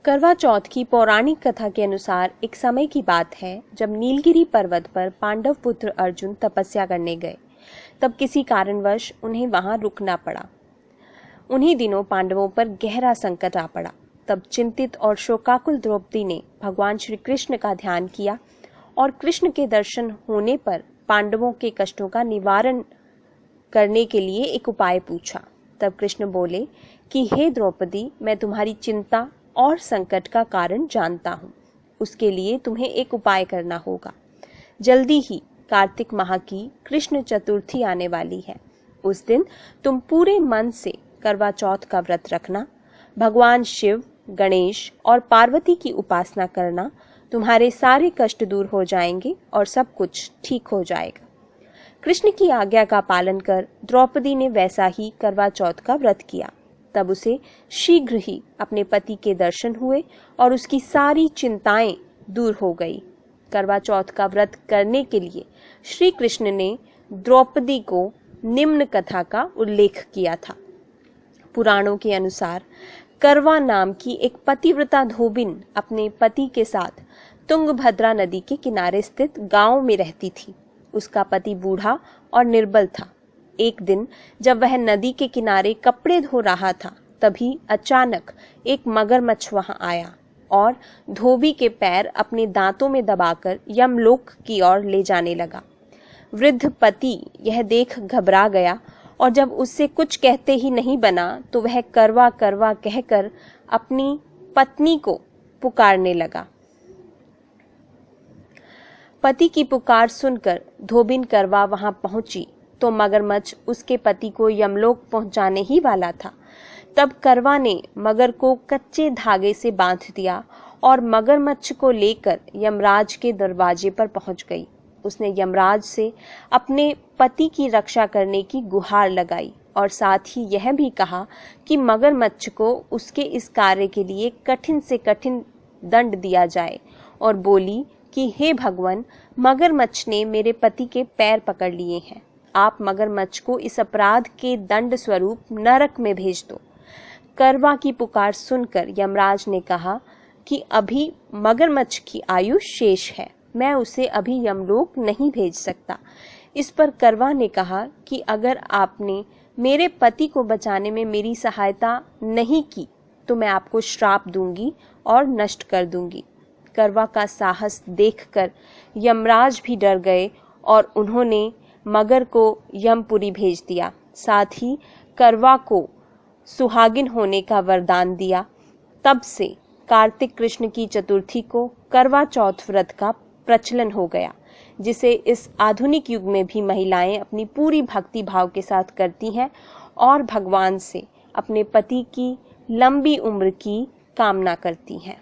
करवा चौथ की पौराणिक कथा के अनुसार एक समय की बात है जब नीलगिरी पर्वत पर पांडव पुत्र अर्जुन तपस्या करने गए। तब किसी कारणवश उन्हें वहां रुकना पड़ा। उन्हीं दिनों पांडवों पर गहरा संकट आ पड़ा। तब चिंतित और शोकाकुल द्रौपदी ने भगवान श्री कृष्ण का ध्यान किया और कृष्ण के दर्शन होने पर पांडवों के कष्टों का निवारण करने के लिए एक उपाय पूछा। तब कृष्ण बोले कि हे द्रौपदी, मैं तुम्हारी चिंता और संकट का कारण जानता हूँ। उसके लिए तुम्हें एक उपाय करना होगा। जल्दी ही कार्तिक माह की कृष्ण चतुर्थी आने वाली है। उस दिन तुम पूरे मन से करवा चौथ का व्रत रखना, भगवान शिव, गणेश और पार्वती की उपासना करना। तुम्हारे सारे कष्ट दूर हो जाएंगे और सब कुछ ठीक हो जाएगा। कृष्ण की आज्ञा का पालन कर द्रौपदी ने वैसा ही करवा चौथ का व्रत किया। तब उसे शीघ्र ही अपने पति के दर्शन हुए और उसकी सारी चिंताएं दूर हो गई। करवा चौथ का व्रत करने के लिए श्री कृष्ण ने द्रौपदी को निम्न कथा का उल्लेख किया था। पुराणों के अनुसार करवा नाम की एक पतिव्रता धोबिन अपने पति के साथ तुंगभद्रा नदी के किनारे स्थित गांव में रहती थी। उसका पति बूढ़ा और निर्बल था। एक दिन जब वह नदी के किनारे कपड़े धो रहा था, तभी अचानक एक मगरमच्छ वहां आया और धोबी के पैर अपने दांतों में दबाकर यमलोक की ओर ले जाने लगा। वृद्ध पति यह देख घबरा गया और जब उससे कुछ कहते ही नहीं बना तो वह करवा करवा कहकर अपनी पत्नी को पुकारने लगा। पति की पुकार सुनकर धोबिन करवा वहां पहुंची तो मगरमच्छ उसके पति को यमलोक पहुंचाने ही वाला था। तब करवा ने मगर को कच्चे धागे से बांध दिया और मगरमच्छ को लेकर यमराज के दरवाजे पर पहुंच गई। उसने यमराज से अपने पति की रक्षा करने की गुहार लगाई और साथ ही यह भी कहा कि मगरमच्छ को उसके इस कार्य के लिए कठिन से कठिन दंड दिया जाए और बोली कि हे भगवान, मगरमच्छ ने मेरे पति के पैर पकड़ लिए हैं। आप मगरमच्छ को इस अपराध के दंड स्वरूप नरक में भेज दो। करवा की पुकार सुनकर यमराज ने कहा कि अभी मगरमच्छ की आयु शेष है, मैं उसे अभी यमलोक नहीं भेज सकता। इस पर करवा ने कहा कि अगर आपने मेरे पति को बचाने में मेरी सहायता नहीं की तो मैं आपको श्राप दूंगी और नष्ट कर दूंगी। करवा का साहस देखकर यमराज भी डर गए और उन्होंने मगर को यमपुरी भेज दिया। साथ ही करवा को सुहागिन होने का वरदान दिया। तब से कार्तिक कृष्ण की चतुर्थी को करवा चौथ व्रत का प्रचलन हो गया, जिसे इस आधुनिक युग में भी महिलाएं अपनी पूरी भक्ति भाव के साथ करती हैं और भगवान से अपने पति की लंबी उम्र की कामना करती हैं।